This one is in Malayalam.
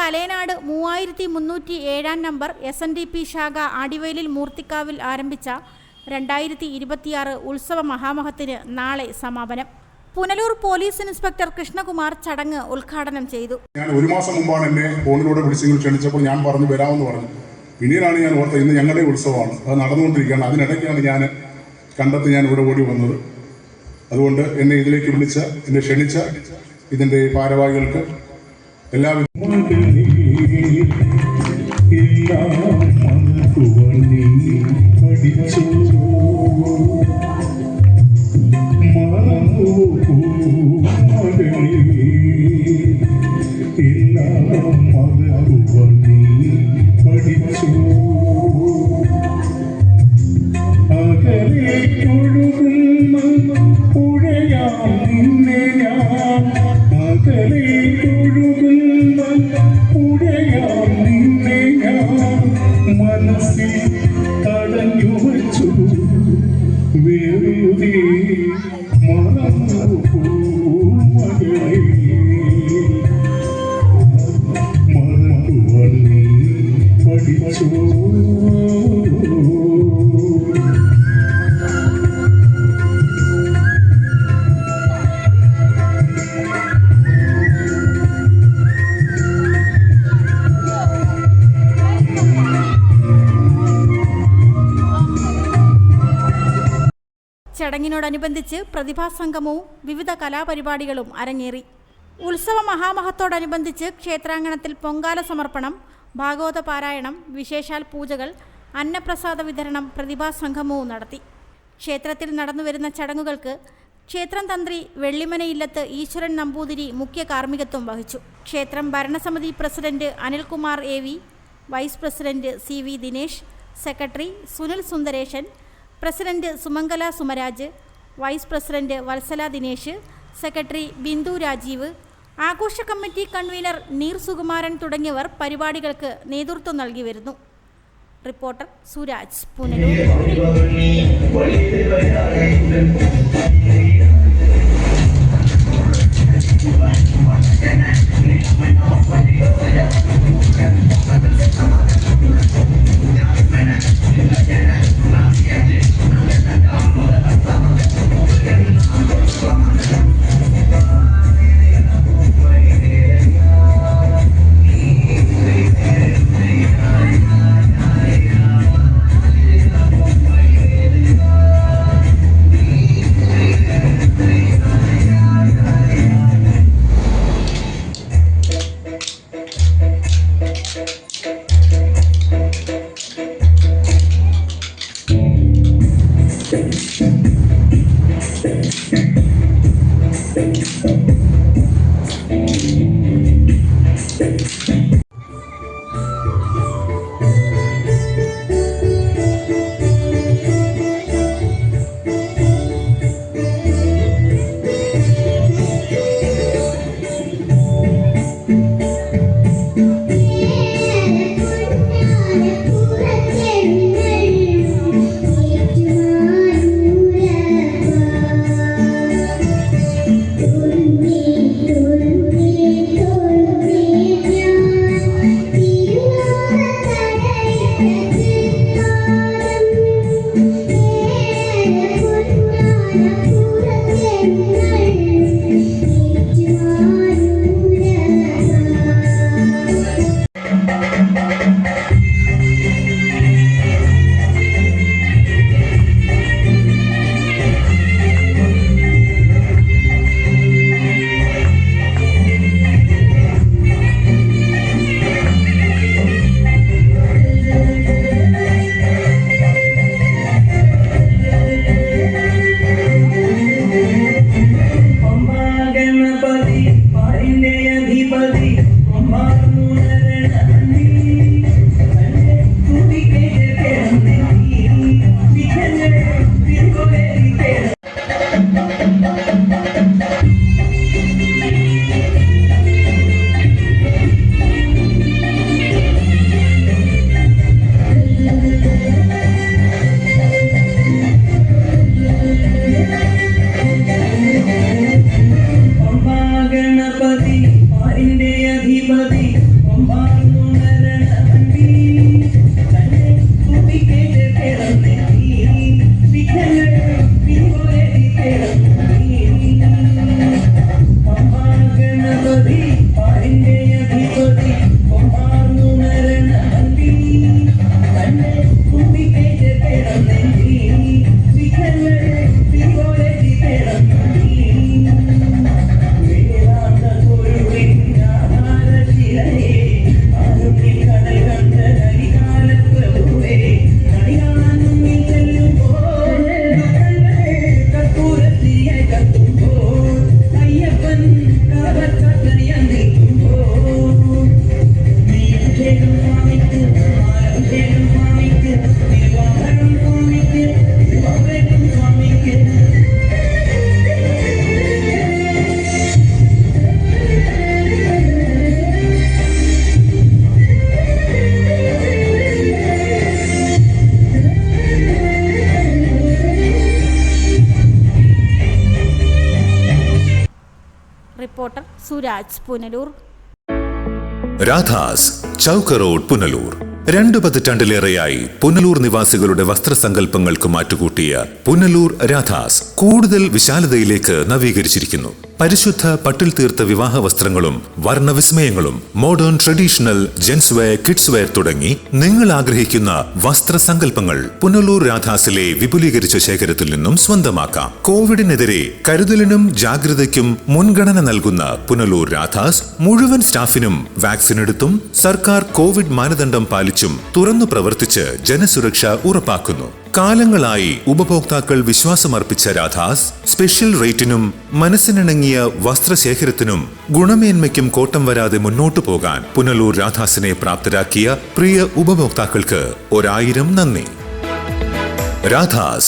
തലേനാട് 3307 നമ്പർ SNDP ശാഖ ആടിവയലിൽ മൂർത്തിക്കാവിൽ ആരംഭിച്ച 2026 ഉത്സവ മഹാമഹത്തിന് നാളെ സമാപനം. പുനലൂർ പോലീസ് ഇൻസ്പെക്ടർ കൃഷ്ണകുമാർ ചടങ്ങ് ഉദ്ഘാടനം ചെയ്തു. ഞാൻ ഒരു മാസം മുമ്പാണ് എന്നെ ഫോണിലൂടെ വിളിച്ചെങ്കിൽ ക്ഷണിച്ചപ്പോൾ ഞാൻ വരാമെന്ന് പറഞ്ഞു. പിന്നീടാണ് ഞാൻ ഓർത്തത് ഇന്ന് ഞങ്ങളുടെ ഉത്സവമാണ്, അത് നടന്നുകൊണ്ടിരിക്കുകയാണ്. അതിനിടയ്ക്കാണ് ഞാൻ ഇവിടെ ഓടി വന്നത്. അതുകൊണ്ട് എന്നെ ഇതിലേക്ക് എന്നെ ക്ഷണിച്ച ഇതിൻ്റെ ഭാരവാഹികൾക്ക് എല്ലാവിധ ചടങ്ങിനോടനുബന്ധിച്ച് പ്രതിഭാസംഗമവും വിവിധ കലാപരിപാടികളും അരങ്ങേറി. ഉത്സവ മഹാമഹത്തോടനുബന്ധിച്ച് ക്ഷേത്രാങ്കണത്തിൽ പൊങ്കാല സമർപ്പണം, ഭാഗവത പാരായണം, വിശേഷാൽ പൂജകൾ, അന്നപ്രസാദ വിതരണം, പ്രതിഭാസംഗമവും നടത്തി. ക്ഷേത്രത്തിൽ നടന്നുവരുന്ന ചടങ്ങുകൾക്ക് ക്ഷേത്രം തന്ത്രി വെള്ളിമനയില്ലത്ത് ഈശ്വരൻ നമ്പൂതിരി മുഖ്യ കാർമ്മികത്വം വഹിച്ചു. ക്ഷേത്രം ഭരണസമിതി president Anilkumar AV, vice president CV Dinesh, secretary Sunil Sundaresan, president Sumangala Sumaraj, vice president Vatsala Dinesh, secretary Bindu Rajeev, ആഘോഷ കമ്മിറ്റി കൺവീനർ നീർ സുകുമാരൻ തുടങ്ങിയവർ പരിപാടികൾക്ക് നേതൃത്വം നൽകി വരുന്നു. റിപ്പോർട്ടർ സുരാജ്, പുനലൂർ. സുരാജ്, പുനലൂർ. രാധാസ്, ചൗക്ക് റോഡ്, പുനലൂർ. 2 പതിറ്റാണ്ടിലേറെയായി പുനലൂർ നിവാസികളുടെ വസ്ത്രസങ്കല്പങ്ങൾക്ക് മാറ്റുകൂട്ടിയ പുനലൂർ രാധാസ് കൂടുതൽ വിശാലതയിലേക്ക് നവീകരിച്ചിരിക്കുന്നു. പരിശുദ്ധ പട്ടിൽ തീർത്ത വിവാഹ വസ്ത്രങ്ങളും വർണ്ണവിസ്മയങ്ങളും modern traditional gents wear, kids wear തുടങ്ങി നിങ്ങൾ ആഗ്രഹിക്കുന്ന വസ്ത്രസങ്കല്പങ്ങൾ പുനലൂർ രാധാസിലെ വിപുലീകരിച്ച ശേഖരത്തിൽ നിന്നും സ്വന്തമാക്കാം. കോവിഡിനെതിരെ കരുതലിനും ജാഗ്രതയ്ക്കും മുൻഗണന നൽകുന്ന പുനലൂർ രാധാസ് മുഴുവൻ സ്റ്റാഫിനും വാക്സിൻ എടുത്തും സർക്കാർ കോവിഡ് മാനദണ്ഡം പാലിച്ചും തുറന്നു പ്രവർത്തിച്ച് ജനസുരക്ഷ ഉറപ്പാക്കുന്നു. കാലങ്ങളായി ഉപഭോക്താക്കൾ വിശ്വാസമർപ്പിച്ച രാധാസ് സ്പെഷ്യൽ റേറ്റിനും മനസ്സിനിണങ്ങിയ വസ്ത്രശേഖരത്തിനും ഗുണമേന്മയ്ക്കും കോട്ടം വരാതെ മുന്നോട്ടു പോകാൻ പുനലൂർ രാധാസിനെ പ്രാപ്തരാക്കിയ പ്രിയ ഉപഭോക്താക്കൾക്ക് 1000 നന്ദി. രാധാസ്.